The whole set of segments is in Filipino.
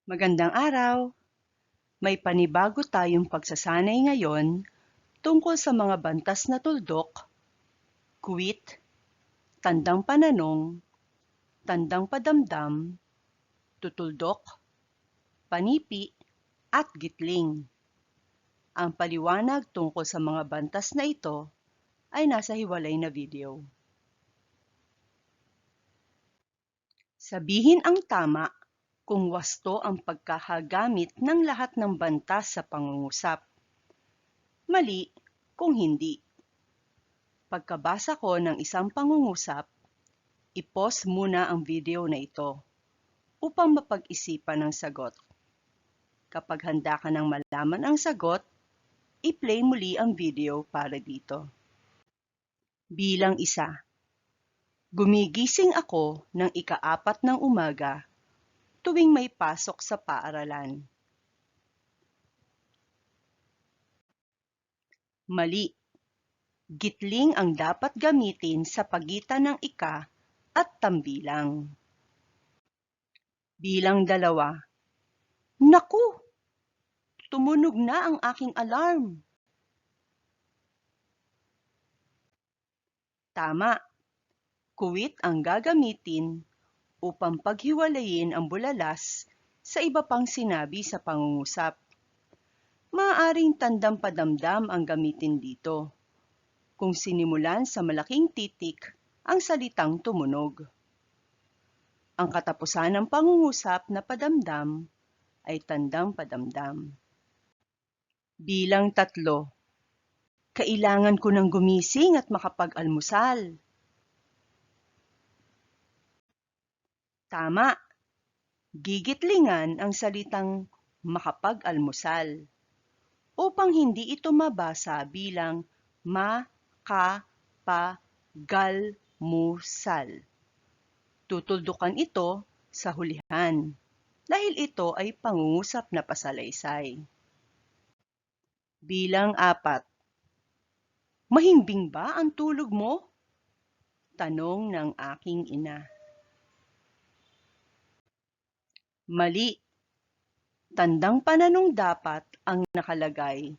Magandang araw! May panibago tayong pagsasanay ngayon tungkol sa mga bantas na tuldok, kuwit, tandang pananong, tandang padamdam, tutuldok, panipi, at gitling. Ang paliwanag tungkol sa mga bantas na ito ay nasa hiwalay na video. Sabihin ang tama kung wasto ang pagkakagamit ng lahat ng bantas sa pangungusap. Mali kung hindi. Pagkabasa ko ng isang pangungusap, i-pause muna ang video na ito upang mapag-isipan ang sagot. Kapag handa ka nang malaman ang sagot, i-play muli ang video para dito. Bilang 1. Gumigising ako ng ika-4 ng umaga tuwing may pasok sa paaralan. Mali. Gitling ang dapat gamitin sa pagitan ng ika at tambilang. Bilang 2. Naku! Tumunog na ang aking alarm. Tama. Kuwit ang gagamitin upang paghiwalayin ang bulalas sa iba pang sinabi sa pangungusap. Maaaring tandang padamdam ang gamitin dito kung sinimulan sa malaking titik ang salitang tumunog. Ang katapusan ng pangungusap na padamdam ay tandang padamdam. Bilang 3. Kailangan ko nang gumising at makapag-almusal. Tama. Gigitlingan ang salitang makapag-almusal upang hindi ito mabasa bilang ma-ka-pa-gal-musal. Tutuldukan ito sa hulihan dahil ito ay pangungusap na pasalaysay. Bilang 4. Mahimbing ba ang tulog mo? Tanong ng aking ina. Mali. Tandang pananong dapat ang nakalagay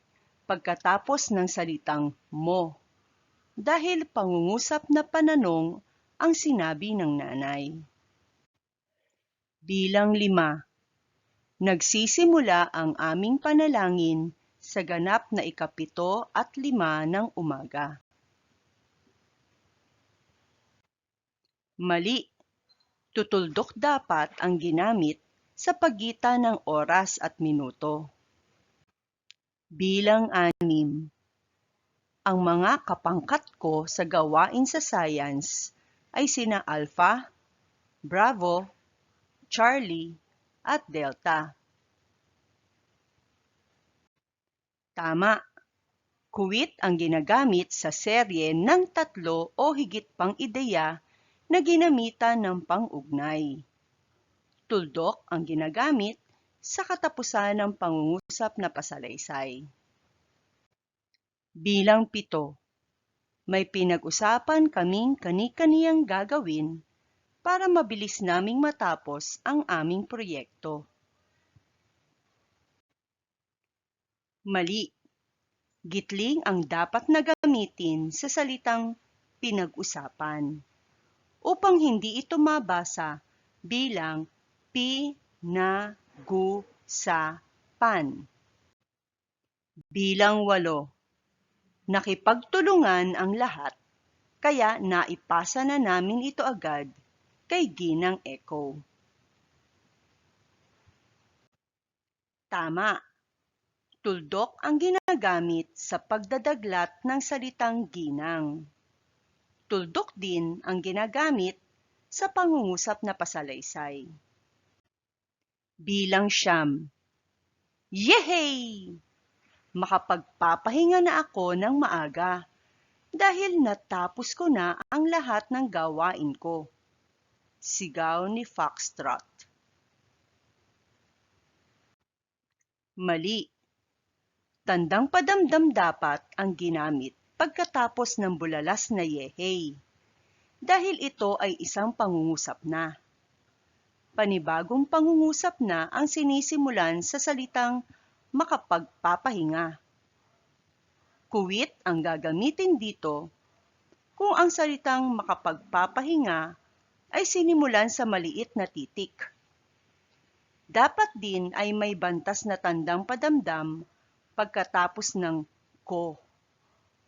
pagkatapos ng salitang mo dahil pangungusap na pananong ang sinabi ng nanay. Bilang 5. Nagsisimula ang aming panalangin sa ganap na ika-7 at 5 ng umaga. Mali. Tutuldok dapat ang ginamit sa pagitan ng oras at minuto. Bilang 6. Ang mga kapangkat ko sa gawain sa science ay sina Alpha, Bravo, Charlie, at Delta. Tama. Kuwit ang ginagamit sa serye ng 3 o higit pang ideya na ginamitan ng pang-ugnay. Tuldok ang ginagamit sa katapusan ng pangungusap na pasalaysay. Bilang 7. May pinag-usapan kaming kani-kaniyang gagawin para mabilis naming matapos ang aming proyekto. Mali. Gitling ang dapat na gamitin sa salitang pinag-usapan upang hindi ito mabasa bilang pinag-usapan. Bilang 8. Nakipagtulungan ang lahat, kaya naipasa na namin ito agad kay Ginang Echo. Tama. Tuldok ang ginagamit sa pagdadaglat ng salitang ginang. Tuldok din ang ginagamit sa pangungusap na pasalaysay. Bilang 9. Yehey! Makapagpapahinga na ako ng maaga dahil natapos ko na ang lahat ng gawain ko. Sigaw ni Foxtrot. Mali. Tandang padamdam dapat ang ginamit pagkatapos ng bulalas na yehey dahil ito ay isang pangungusap na. panibagong pangungusap na ang sinisimulan sa salitang makapagpapahinga. Kuwit ang gagamitin dito kung ang salitang makapagpapahinga ay sinimulan sa maliit na titik. Dapat din ay may bantas na tandang padamdam pagkatapos ng ko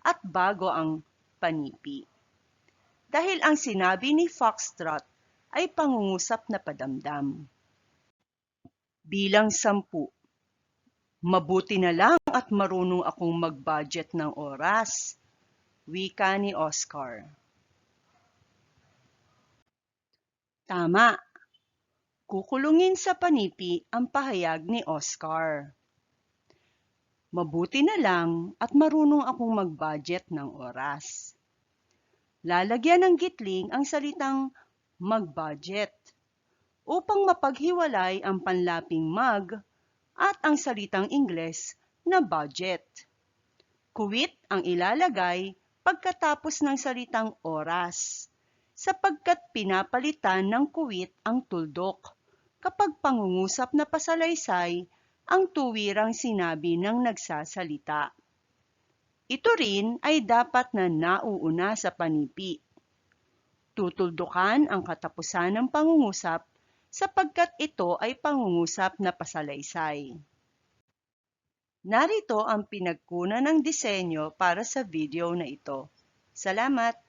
at bago ang panipi. Dahil ang sinabi ni Foxtrot ay pangungusap na padamdam. Bilang 10. Mabuti na lang at marunong akong mag-budget ng oras. Wika ni Oscar. Tama. Kukulungin sa panipi ang pahayag ni Oscar. Mabuti na lang at marunong akong mag-budget ng oras. Lalagyan ng gitling ang salitang mag-budget upang mapaghiwalay ang panlaping mag at ang salitang Ingles na budget. Kuwit ang ilalagay pagkatapos ng salitang oras, sapagkat pinapalitan ng kuwit ang tuldok kapag pangungusap na pasalaysay ang tuwirang sinabi ng nagsasalita. Ito rin ay dapat na nauuna sa panipi. Tutuldukan ang katapusan ng pangungusap sapagkat ito ay pangungusap na pasalaysay. Narito ang pinagkunan ng disenyo para sa video na ito. Salamat!